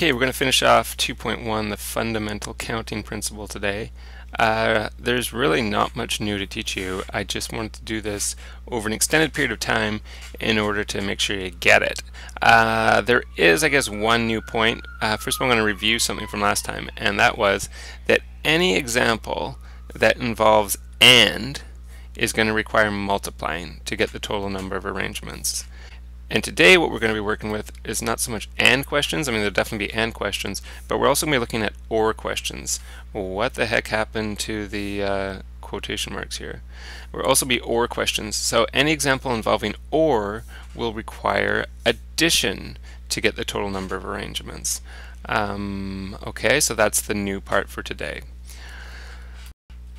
Okay, we're going to finish off 2.1, the fundamental counting principle today. There's really not much new to teach you. I just wanted to do this over an extended period of time in order to make sure you get it. There is, I guess, one new point. First of all, I'm going to review something from last time, and that was that any example that involves AND is going to require multiplying to get the total number of arrangements. And today what we're going to be working with is not so much AND questions. I mean, there'll definitely be AND questions, but we're also going to be looking at OR questions. What the heck happened to the quotation marks here? We'll also be OR questions. So any example involving OR will require addition to get the total number of arrangements. Okay, so that's the new part for today.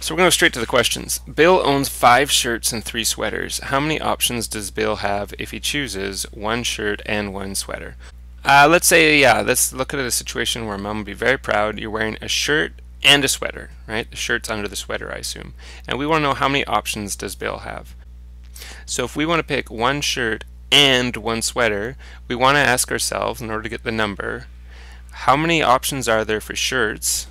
So we're going to go straight to the questions. Bill owns 5 shirts and 3 sweaters. How many options does Bill have if he chooses 1 shirt and 1 sweater? Let's say, let's look at a situation where Mom would be very proud. You're wearing a shirt and a sweater, right? The shirt's under the sweater, I assume. And we want to know how many options does Bill have. So if we want to pick 1 shirt and 1 sweater, we want to ask ourselves, in order to get the number, how many options are there for shirts?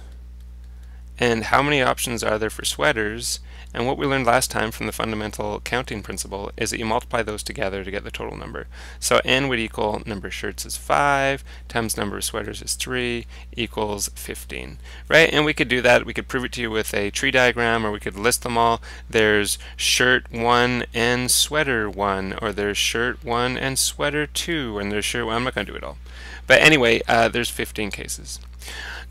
And how many options are there for sweaters? And what we learned last time from the fundamental counting principle is that you multiply those together to get the total number. So n would equal number of shirts is 5 times number of sweaters is 3 equals 15, right? And we could do that. We could prove it to you with a tree diagram, or we could list them all. There's shirt 1 and sweater 1, or there's shirt 1 and sweater 2, and there's shirt 1. I'm not going to do it all. But anyway, there's 15 cases.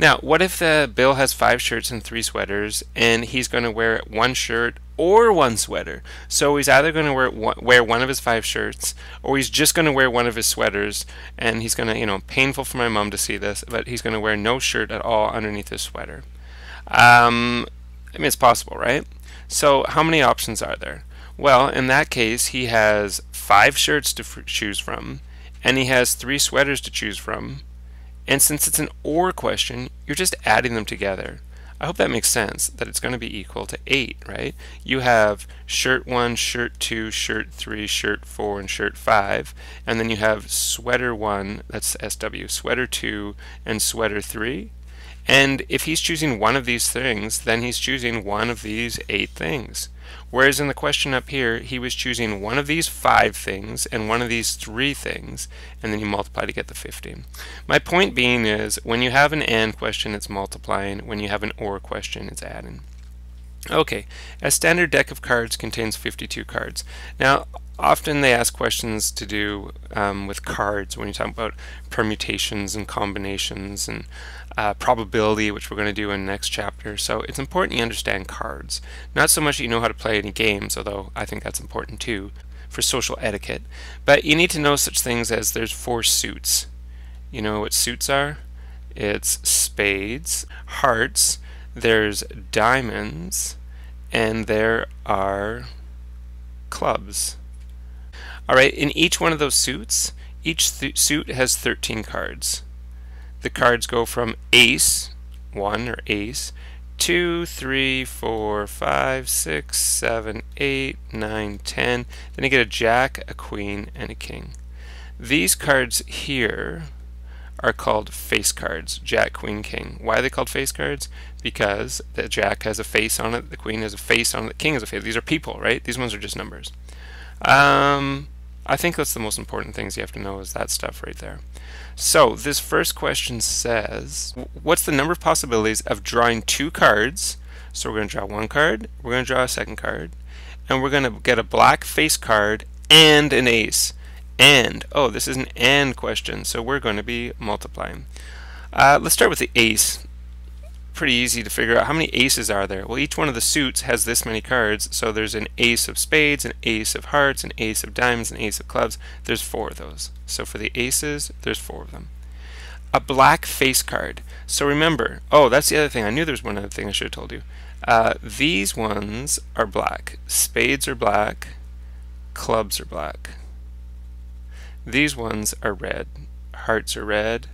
Now, what if Bill has 5 shirts and 3 sweaters, and he's going to wear 1 shirt or 1 sweater? So he's either going to wear one of his 5 shirts, or he's just going to wear one of his sweaters, and he's going to, painful for my mom to see this, but he's going to wear no shirt at all underneath his sweater. I mean, it's possible, right? So how many options are there? Well, in that case, he has 5 shirts to choose from, and he has 3 sweaters to choose from. And since it's an OR question, you're just adding them together. I hope that makes sense, that it's going to be equal to 8, right? You have shirt 1, shirt 2, shirt 3, shirt 4, and shirt 5. And then you have sweater 1, that's SW, sweater 2, and sweater 3. And if he's choosing one of these things, then he's choosing one of these 8 things. Whereas in the question up here, he was choosing one of these 5 things and one of these 3 things, and then you multiply to get the 15. My point being is, when you have an AND question, it's multiplying. When you have an OR question, it's adding. Okay, a standard deck of cards contains 52 cards. Now, often they ask questions to do with cards when you talk about permutations and combinations and probability, which we're going to do in the next chapter. So it's important you understand cards. Not so much that you know how to play any games, although I think that's important too for social etiquette. But you need to know such things as there's 4 suits. You know what suits are? It's spades, hearts, there's diamonds, and there are clubs. Alright, in each one of those suits, each suit has 13 cards. The cards go from ace, 1 or ace, 2, 3, 4, 5, 6, 7, 8, 9, 10. Then you get a jack, a queen, and a king. These cards here are called face cards, jack, queen, king. Why are they called face cards? Because the jack has a face on it, the queen has a face on it, the king has a face. These are people, right? These ones are just numbers. I think that's the most important things you have to know, is that stuff right there. So this first question says, what's the number of possibilities of drawing 2 cards? So we're going to draw 1 card, we're going to draw a 2nd card, and we're going to get a black face card and an ace. And, oh, this is an AND question, so we're going to be multiplying. Let's start with the ace. Pretty easy to figure out. How many aces are there? Well, each one of the suits has this many cards, so there's an ace of spades, an ace of hearts, an ace of diamonds, an ace of clubs. There's 4 of those. So for the aces, there's 4 of them. A black face card. So remember, oh, that's the other thing. I knew there was one other thing I should have told you. These ones are black. Spades are black. Clubs are black. These ones are red. Hearts are red.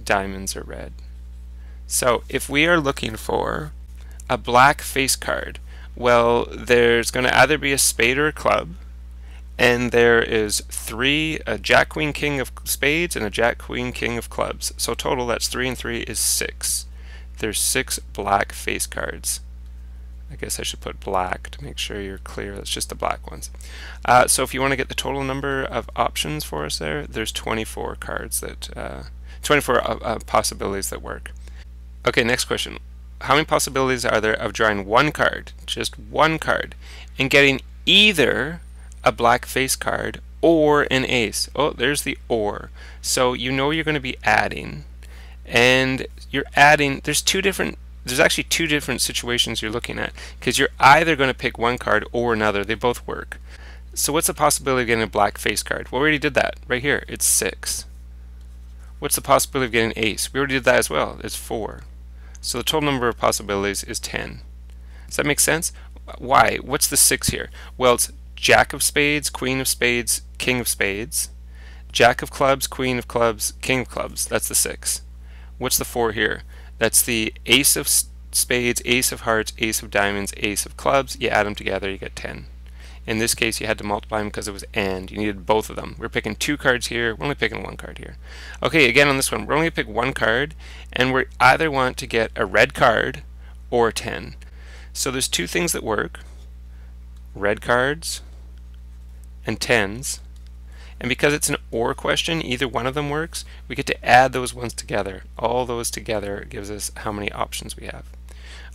Diamonds are red. So if we are looking for a black face card, well, there's going to either be a spade or a club, and there is a Jack, Queen, King of spades and a Jack, Queen, King of clubs. So total, that's 3 and 3 is 6. There's 6 black face cards. I guess I should put black to make sure you're clear. It's just the black ones. So if you want to get the total number of options for us there's 24 cards that, 24 possibilities that work. Okay, next question. How many possibilities are there of drawing one card, just one card, and getting either a black face card or an ace? Oh, there's the or. So you know you're going to be adding, and you're adding, there's actually two different situations you're looking at, because you're either going to pick one card or another. They both work. So what's the possibility of getting a black face card? Well, we already did that. Right here, it's 6. What's the possibility of getting an ace? We already did that as well. It's 4. So the total number of possibilities is 10. Does that make sense? Why? What's the 6 here? Well, it's Jack of spades, Queen of spades, King of spades, Jack of clubs, Queen of clubs, King of clubs. That's the 6. What's the 4 here? That's the Ace of spades, Ace of hearts, Ace of diamonds, Ace of clubs. You add them together, you get 10. In this case, you had to multiply them because it was and. You needed both of them. We're picking 2 cards here. We're only picking 1 card here. Okay, again on this one, we're only going to pick 1 card, and we either want to get a red card or a 10. So there's 2 things that work. Red cards and 10s. And because it's an or question, either one of them works, we get to add those ones together. All those together gives us how many options we have.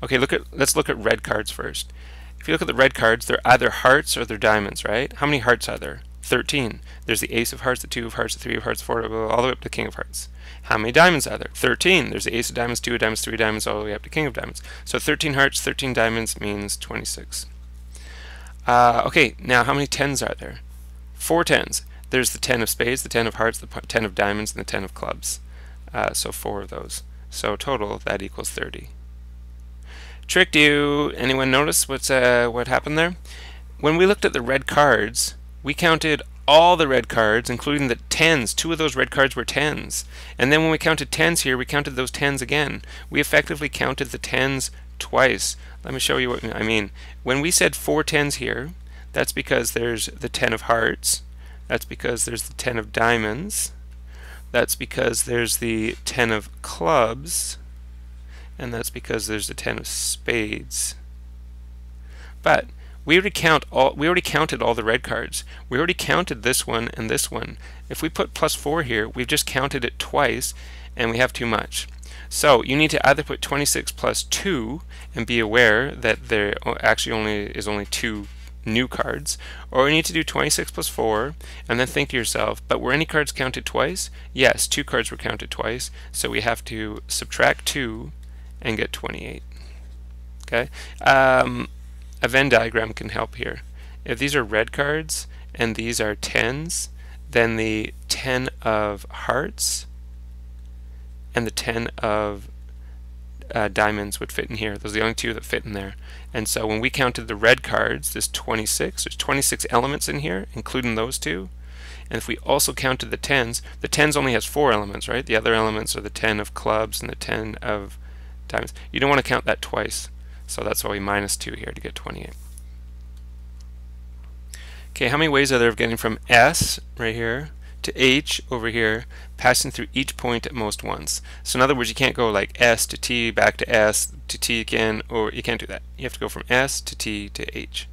Okay, let's look at red cards first. If you look at the red cards, they're either hearts or they're diamonds, right? How many hearts are there? 13. There's the Ace of hearts, the 2 of hearts, the 3 of hearts, 4, all the way up to the King of hearts. How many diamonds are there? 13. There's the Ace of diamonds, 2 of diamonds, 3 diamonds, all the way up to King of diamonds. So 13 hearts, 13 diamonds means 26. Okay, now how many 10s are there? 4 10s. There's the 10 of spades, the 10 of hearts, the 10 of diamonds, and the 10 of clubs. So 4 of those. So total, that equals 30. Tricked you. Anyone notice what happened there? When we looked at the red cards, we counted all the red cards, including the 10s. 2 of those red cards were 10s. And then when we counted 10s here, we counted those 10s again. We effectively counted the 10s twice. Let me show you what I mean. When we said 4 10s here, that's because there's the 10 of hearts. That's because there's the 10 of diamonds. That's because there's the 10 of clubs. And that's because there's the 10 of spades. But we already counted all the red cards. We already counted this one and this one. If we put +4 here, we've just counted it twice, and we have too much. So you need to either put 26 plus 2 and be aware that there actually is only 2 new cards, or you need to do 26 plus 4 and then think to yourself, but were any cards counted twice? Yes, 2 cards were counted twice, so we have to subtract 2 and get 28. Okay, a Venn diagram can help here. If these are red cards and these are 10s, then the 10 of hearts and the 10 of diamonds would fit in here. Those are the only 2 that fit in there. And so when we counted the red cards, there's 26 elements in here, including those 2. And if we also counted the 10s only has 4 elements, right? The other elements are the 10 of clubs and the 10 of diamonds. You don't want to count that twice. So that's why we minus 2 here to get 28. Okay, how many ways are there of getting from S right here to H over here, passing through each point at most once? So in other words, you can't go like S to T, back to S to T again, or you can't do that. You have to go from S to T to H.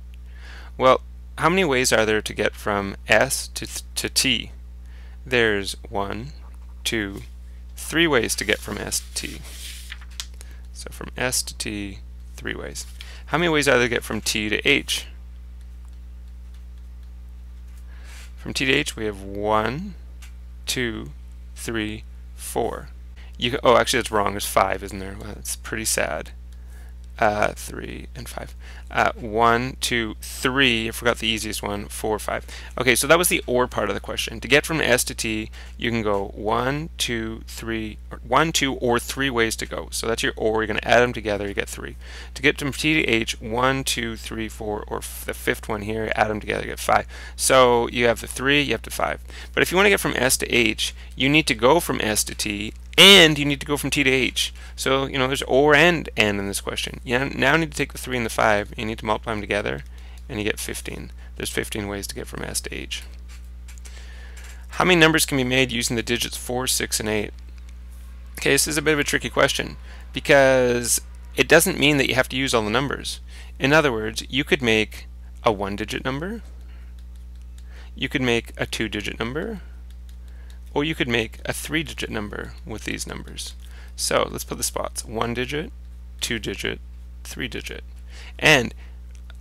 Well, how many ways are there to get from S to T? There's 1, 2, 3 ways to get from S to T. So from S to T, 3 ways. How many ways are there to get from T to H? From T to H, we have 1, 2, 3, 4. Oh, actually, that's wrong. There's 5, isn't there? Well, that's pretty sad. 3 and 5. 1, 2, 3. I forgot the easiest one. 4, 5. Okay, so that was the or part of the question. To get from S to T, you can go 1, 2, 3, or 1, 2, or 3 ways to go. So that's your or. You're going to add them together. You get 3. To get from T to H, 1, 2, 3, 4, or the 5th one here, add them together. You get 5. So you have the 3, you have the 5. But if you want to get from S to H, you need to go from S to T, and you need to go from T to H. So, there's or and in this question. You now need to take the 3 and the 5, you need to multiply them together, and you get 15. There's 15 ways to get from S to H. How many numbers can be made using the digits 4, 6, and 8? Okay, this is a bit of a tricky question because it doesn't mean that you have to use all the numbers. In other words, you could make a 1-digit number, you could make a 2-digit number, or you could make a 3-digit number with these numbers. So let's put the spots: 1-digit, 2-digit, 3-digit. And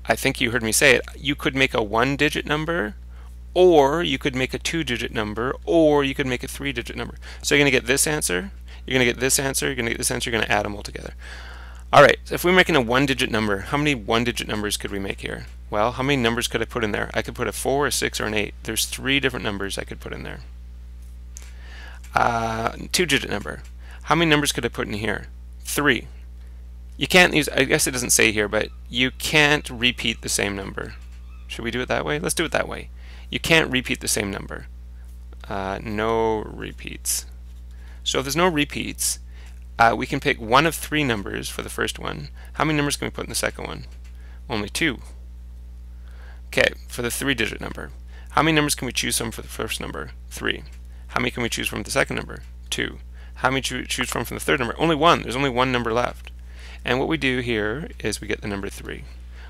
I think you heard me say it, you could make a 1-digit number, or you could make a 2-digit number, or you could make a 3-digit number. So you're going to get this answer, you're going to get this answer, you're going to get this answer, you're going to add them all together. Alright, so if we're making a 1-digit number, how many 1-digit numbers could we make here? Well, how many numbers could I put in there? I could put a 4, a 6, or an 8. There's 3 different numbers I could put in there. 2-digit number. How many numbers could I put in here? 3. You can't use, I guess it doesn't say here, but you can't repeat the same number. Should we do it that way? Let's do it that way. You can't repeat the same number. No repeats. So if there's no repeats, we can pick one of 3 numbers for the first one. How many numbers can we put in the second one? Only 2. Okay, for the 3-digit number. How many numbers can we choose from for the first number? 3. How many can we choose from the second number? 2. How many choose from the third number? Only 1. There's only 1 number left. And what we do here is we get the number 3.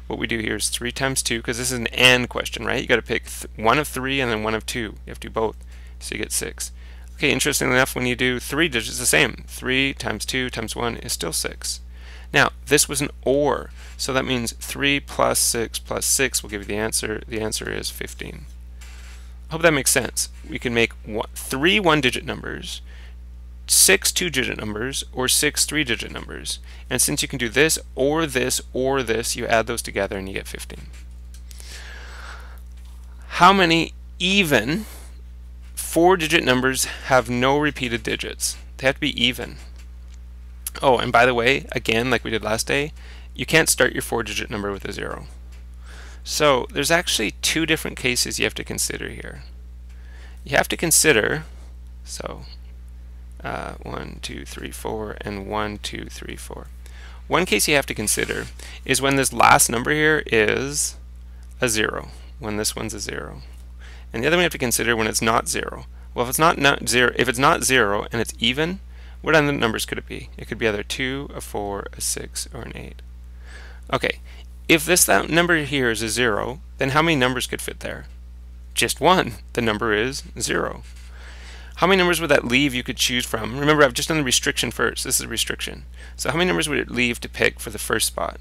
What we do here is 3 times 2, because this is an AND question, right? You got to pick one of 3 and then one of 2. You have to do both, so you get 6. Okay, interestingly enough, when you do 3 digits, it's the same. 3 times 2 times 1 is still 6. Now, this was an OR, so that means 3 plus 6 plus 6 will give you the answer. The answer is 15. I hope that makes sense. We can make 3 1-digit numbers, 6 2-digit numbers, or 6 3-digit numbers. And since you can do this, or this, or this, you add those together and you get 15. How many even 4-digit numbers have no repeated digits? They have to be even. Oh, and by the way, again, like we did last day, you can't start your 4-digit number with a 0. So there's actually 2 different cases you have to consider here. You have to consider, so 1, 2, 3, 4, and 1, 2, 3, 4. One case you have to consider is when this last number here is a 0, when this one's a 0. And the other one you have to consider when it's not 0. Well, if it's not 0 and it's even, what other numbers could it be? It could be either 2, a 4, a 6, or an 8. Okay, if that number here is a 0, then how many numbers could fit there? Just 1. The number is 0. How many numbers would that leave you could choose from? Remember, I've just done the restriction first. This is a restriction. So how many numbers would it leave to pick for the first spot?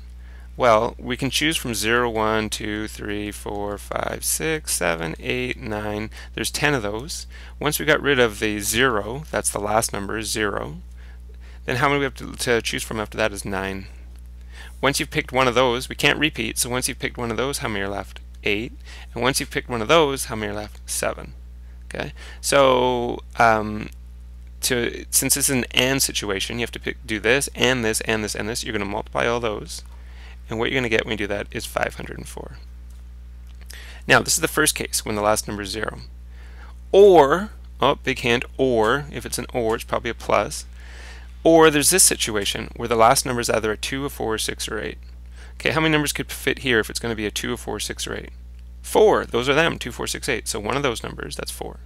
Well, we can choose from 0, 1, 2, 3, 4, 5, 6, 7, 8, 9. There's 10 of those. Once we got rid of the 0, that's the last number, 0, then how many we have to choose from after that is 9. Once you've picked one of those, we can't repeat, so once you've picked one of those, how many are left? 8. And once you've picked one of those, how many are left? 7. Okay, so since it's an AND situation, you have to do this, and this, and this, and this. You're going to multiply all those, and what you're going to get when you do that is 504. Now, this is the first case, when the last number is 0. Or, oh, big hint, or, if it's an or, it's probably a plus. Or there's this situation, where the last number is either a 2, a 4, a 6, or 8. Okay, how many numbers could fit here if it's going to be a 2, a 4, 6, or 8? 4. Those are them, 2, 4, 6, 8. So one of those numbers, that's 4.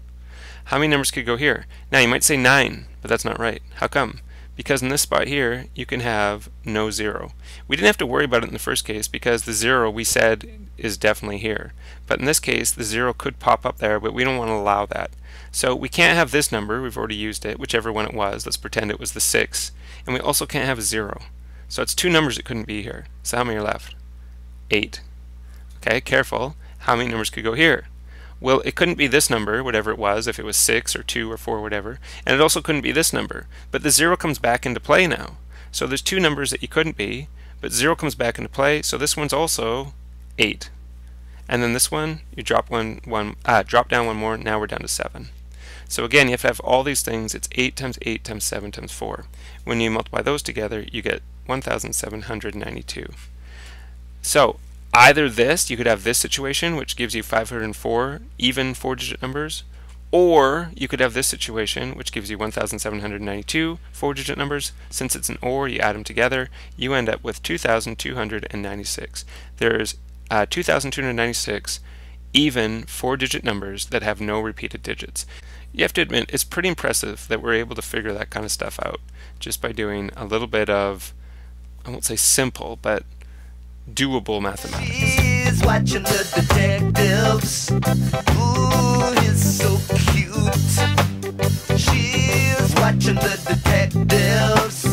How many numbers could go here? Now, you might say 9, but that's not right. How come? Because in this spot here, you can have no 0. We didn't have to worry about it in the first case because the 0 we said is definitely here. But in this case, the 0 could pop up there, but we don't want to allow that. So we can't have this number. We've already used it, whichever one it was. Let's pretend it was the 6. And we also can't have a 0. So it's 2 numbers that couldn't be here. So how many are left? 8. Okay, careful. How many numbers could go here? Well, it couldn't be this number, whatever it was, if it was 6 or 2 or 4, whatever. And it also couldn't be this number. But the 0 comes back into play now. So there's 2 numbers that you couldn't be, but 0 comes back into play. So this one's also 8. And then this one, you drop down one more. Now we're down to 7. So again, you have to have all these things. It's 8 times 8 times 7 times 4. When you multiply those together, you get 1,792. So either this, you could have this situation, which gives you 504 even 4-digit numbers, or you could have this situation, which gives you 1,792 4-digit numbers. Since it's an OR, you add them together, you end up with 2,296. There's 2,296 even 4-digit numbers that have no repeated digits. You have to admit, it's pretty impressive that we're able to figure that kind of stuff out just by doing a little bit of, I won't say simple, but doable mathematics. She's watching the detectives. Ooh, he's so cute. She's watching the detectives.